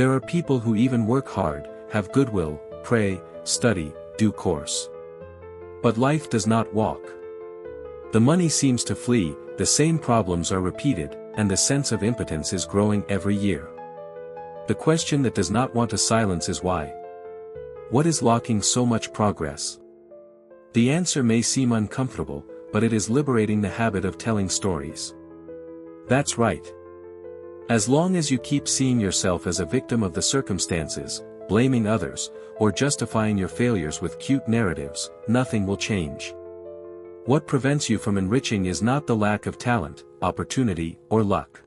There are people who even work hard, have goodwill, pray, study, do course. But life does not walk. The money seems to flee, the same problems are repeated, and the sense of impotence is growing every year. The question that does not want to silence is why? What is blocking so much progress? The answer may seem uncomfortable, but it is liberating the habit of telling stories. That's right. As long as you keep seeing yourself as a victim of the circumstances, blaming others, or justifying your failures with cute narratives, nothing will change. What prevents you from enriching is not the lack of talent, opportunity, or luck.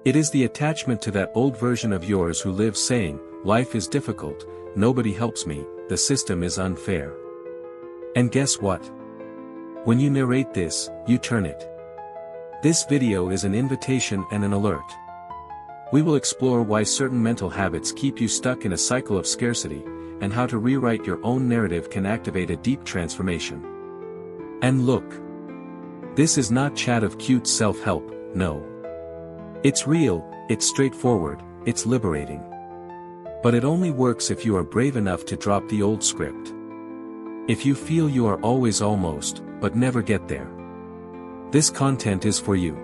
It is the attachment to that old version of yours who lives saying, life is difficult, nobody helps me, the system is unfair. And guess what? When you narrate this, you turn it. This video is an invitation and an alert. We will explore why certain mental habits keep you stuck in a cycle of scarcity, and how to rewrite your own narrative can activate a deep transformation. And look. This is not chat of cute self-help, no. It's real, it's straightforward, it's liberating. But it only works if you are brave enough to drop the old script. If you feel you are always almost, but never get there. This content is for you.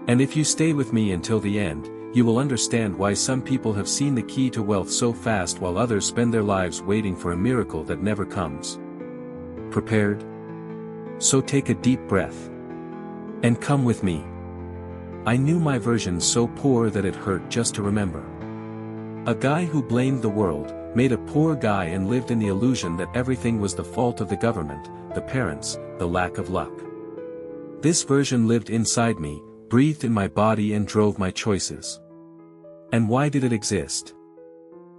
And if you stay with me until the end, you will understand why some people have seen the key to wealth so fast while others spend their lives waiting for a miracle that never comes. Prepared? So take a deep breath. And come with me. I knew my version so poor that it hurt just to remember. A guy who blamed the world, made a poor guy and lived in the illusion that everything was the fault of the government, the parents, the lack of luck. This version lived inside me, breathed in my body and drove my choices. And why did it exist?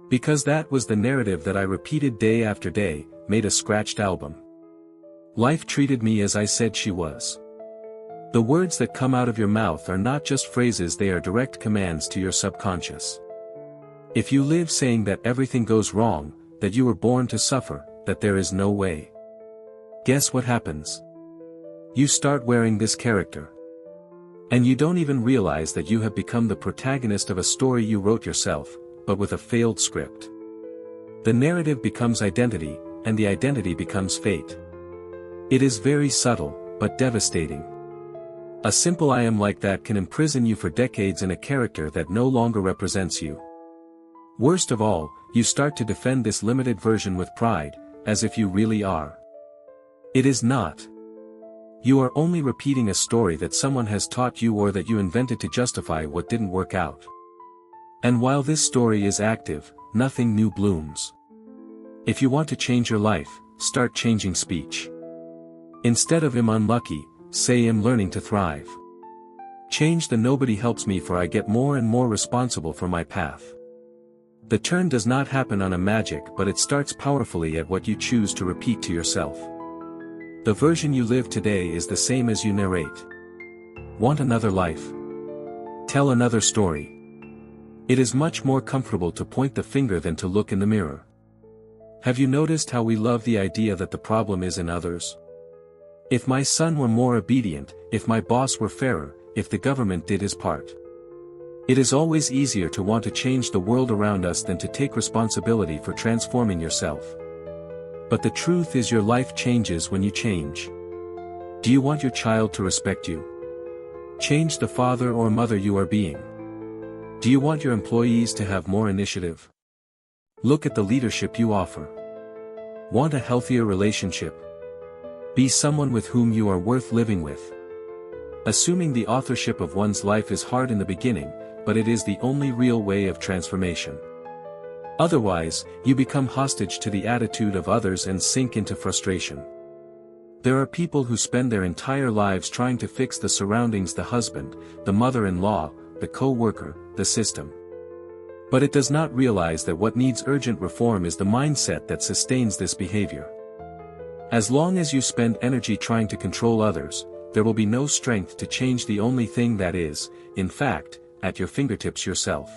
Because that was the narrative that I repeated day after day, made a scratched album. Life treated me as I said she was. The words that come out of your mouth are not just phrases, they are direct commands to your subconscious. If you live saying that everything goes wrong, that you were born to suffer, that there is no way. Guess what happens? You start wearing this character. And you don't even realize that you have become the protagonist of a story you wrote yourself, but with a failed script. The narrative becomes identity, and the identity becomes fate. It is very subtle, but devastating. A simple I am like that can imprison you for decades in a character that no longer represents you. Worst of all, you start to defend this limited version with pride, as if you really are. It is not. You are only repeating a story that someone has taught you or that you invented to justify what didn't work out. And while this story is active, nothing new blooms. If you want to change your life, start changing speech. Instead of "I'm unlucky," say "I'm learning to thrive." Change the "nobody helps me" for "I get more and more responsible for my path." The turn does not happen on a magic, but it starts powerfully at what you choose to repeat to yourself. The version you live today is the same as you narrate. Want another life? Tell another story. It is much more comfortable to point the finger than to look in the mirror. Have you noticed how we love the idea that the problem is in others? If my son were more obedient, if my boss were fairer, if the government did his part. It is always easier to want to change the world around us than to take responsibility for transforming yourself. But the truth is your life changes when you change. Do you want your child to respect you? Change the father or mother you are being. Do you want your employees to have more initiative? Look at the leadership you offer. Want a healthier relationship? Be someone with whom you are worth living with. Assuming the authorship of one's life is hard in the beginning, but it is the only real way of transformation. Otherwise, you become hostage to the attitude of others and sink into frustration. There are people who spend their entire lives trying to fix the surroundings, the husband, the mother-in-law, the co-worker, the system. But it does not realize that what needs urgent reform is the mindset that sustains this behavior. As long as you spend energy trying to control others, there will be no strength to change the only thing that is, in fact, at your fingertips yourself.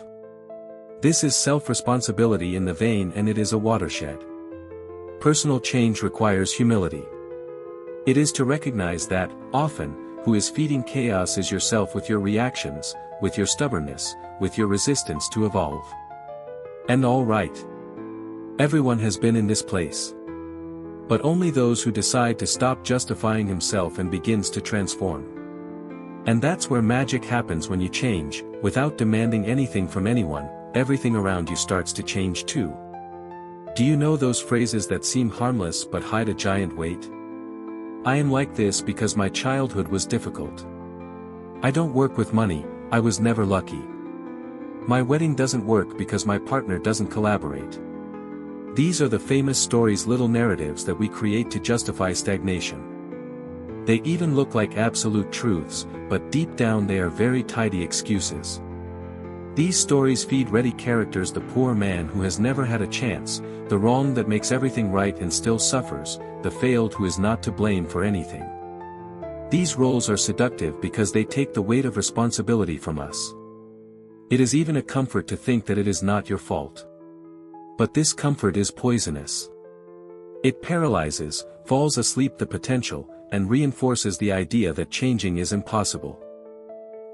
This is self-responsibility in the vein, and it is a watershed. Personal change requires humility. It is to recognize that, often, who is feeding chaos is yourself with your reactions, with your stubbornness, with your resistance to evolve. And all right. Everyone has been in this place. But only those who decide to stop justifying himself and begins to transform. And that's where magic happens when you change, without demanding anything from anyone, everything around you starts to change too. Do you know those phrases that seem harmless but hide a giant weight? I am like this because my childhood was difficult. I don't work with money, I was never lucky. My wedding doesn't work because my partner doesn't collaborate. These are the famous stories, little narratives that we create to justify stagnation. They even look like absolute truths, but deep down they are very tidy excuses. These stories feed ready characters: the poor man who has never had a chance, the wrong that makes everything right and still suffers, the failed who is not to blame for anything. These roles are seductive because they take the weight of responsibility from us. It is even a comfort to think that it is not your fault. But this comfort is poisonous. It paralyzes, falls asleep the potential, and reinforces the idea that changing is impossible.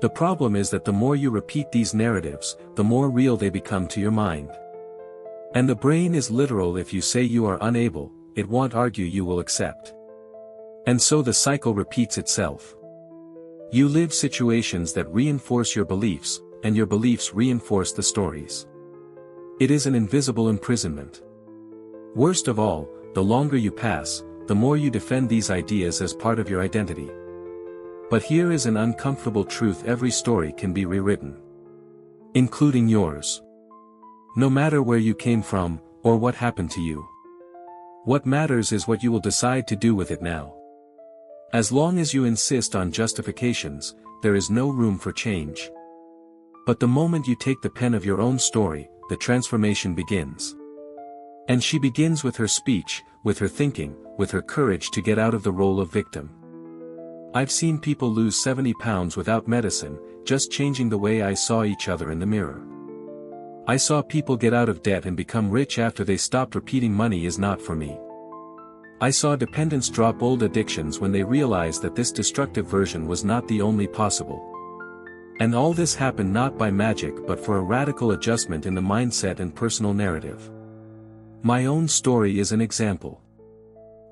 The problem is that the more you repeat these narratives, the more real they become to your mind. And the brain is literal: if you say you are unable, it won't argue, you will accept. And so the cycle repeats itself. You live situations that reinforce your beliefs, and your beliefs reinforce the stories. It is an invisible imprisonment. Worst of all, the longer you pass, the more you defend these ideas as part of your identity. But here is an uncomfortable truth: every story can be rewritten. Including yours. No matter where you came from, or what happened to you. What matters is what you will decide to do with it now. As long as you insist on justifications, there is no room for change. But the moment you take the pen of your own story, the transformation begins. And she begins with her speech, with her thinking, with her courage to get out of the role of victim. I've seen people lose 70 pounds without medicine, just changing the way I saw each other in the mirror. I saw people get out of debt and become rich after they stopped repeating money is not for me. I saw dependents drop old addictions when they realized that this destructive version was not the only possible. And all this happened not by magic but for a radical adjustment in the mindset and personal narrative. My own story is an example.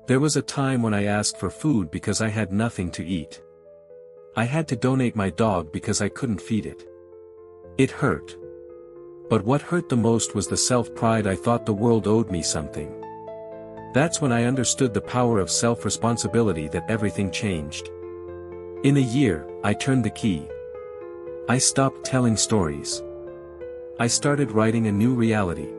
There was a time when I asked for food because I had nothing to eat. I had to donate my dog because I couldn't feed it. It hurt. But what hurt the most was the self-pride. I thought the world owed me something. That's when I understood the power of self-responsibility, that everything changed. In a year, I turned the key. I stopped telling stories. I started writing a new reality.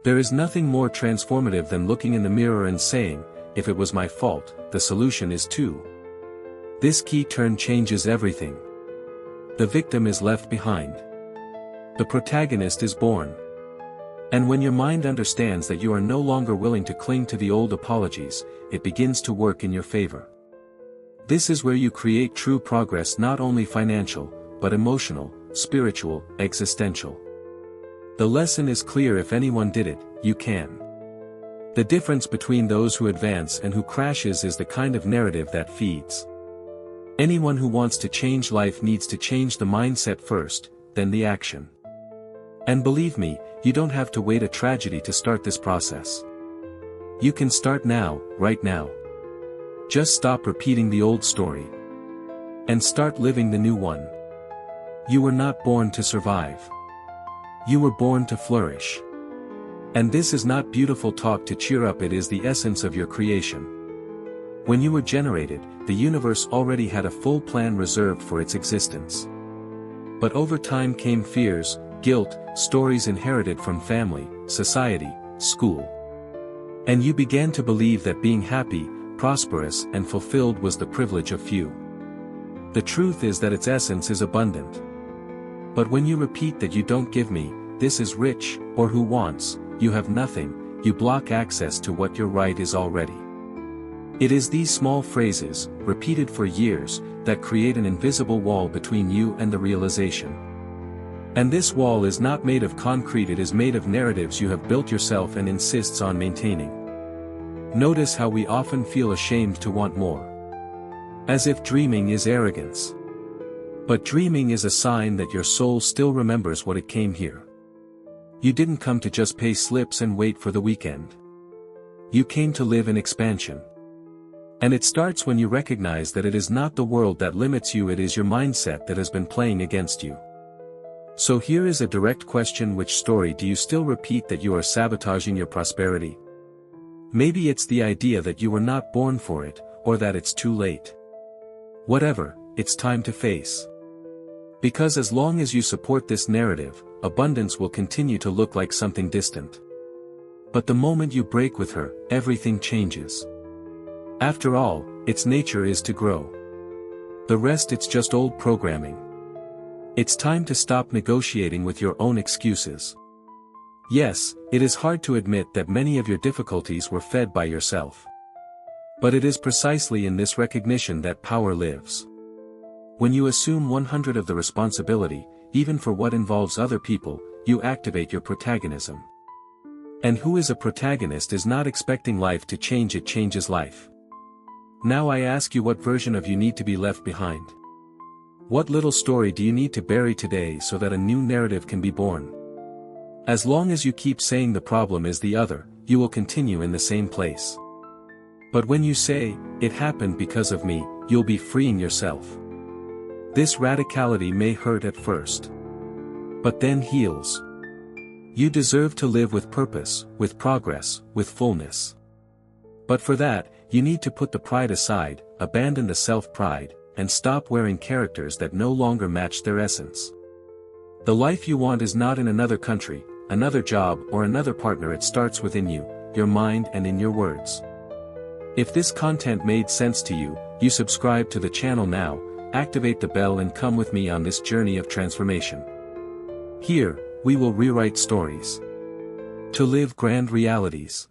There is nothing more transformative than looking in the mirror and saying, if it was my fault, the solution is too. This key turn changes everything. The victim is left behind. The protagonist is born. And when your mind understands that you are no longer willing to cling to the old apologies, it begins to work in your favor. This is where you create true progress, not only financial, but emotional, spiritual, existential. The lesson is clear: if anyone did it, you can. The difference between those who advance and who crashes is the kind of narrative that feeds. Anyone who wants to change life needs to change the mindset first, then the action. And believe me, you don't have to wait a tragedy to start this process. You can start now, right now. Just stop repeating the old story. And start living the new one. You were not born to survive. You were born to flourish. And this is not beautiful talk to cheer up, it is the essence of your creation. When you were generated, the universe already had a full plan reserved for its existence. But over time came fears, guilt, stories inherited from family, society, school. And you began to believe that being happy, prosperous, and fulfilled was the privilege of few. The truth is that its essence is abundant. But when you repeat that you don't give me, this is rich, or who wants, you have nothing, you block access to what your right is already. It is these small phrases, repeated for years, that create an invisible wall between you and the realization. And this wall is not made of concrete, it is made of narratives you have built yourself and insists on maintaining. Notice how we often feel ashamed to want more. As if dreaming is arrogance. But dreaming is a sign that your soul still remembers what it came here. You didn't come to just pay slips and wait for the weekend. You came to live in expansion. And it starts when you recognize that it is not the world that limits you, it is your mindset that has been playing against you. So here is a direct question: which story do you still repeat that you are sabotaging your prosperity? Maybe it's the idea that you were not born for it, or that it's too late. Whatever, it's time to face. Because as long as you support this narrative, abundance will continue to look like something distant. But the moment you break with her, everything changes. After all, its nature is to grow. The rest, it's just old programming. It's time to stop negotiating with your own excuses. Yes, it is hard to admit that many of your difficulties were fed by yourself. But it is precisely in this recognition that power lives. When you assume 100% of the responsibility, even for what involves other people, you activate your protagonism. And who is a protagonist is not expecting life to change, it changes life. Now I ask you, what version of you need to be left behind? What little story do you need to bury today so that a new narrative can be born? As long as you keep saying the problem is the other, you will continue in the same place. But when you say, it happened because of me, you'll be freeing yourself. This radicality may hurt at first, but then heals. You deserve to live with purpose, with progress, with fullness. But for that, you need to put the pride aside, abandon the self-pride, and stop wearing characters that no longer match their essence. The life you want is not in another country, another job, or another partner. It starts within you, your mind, and in your words. If this content made sense to you, you subscribe to the channel now, activate the bell, and come with me on this journey of transformation. Here, we will rewrite stories to live grand realities.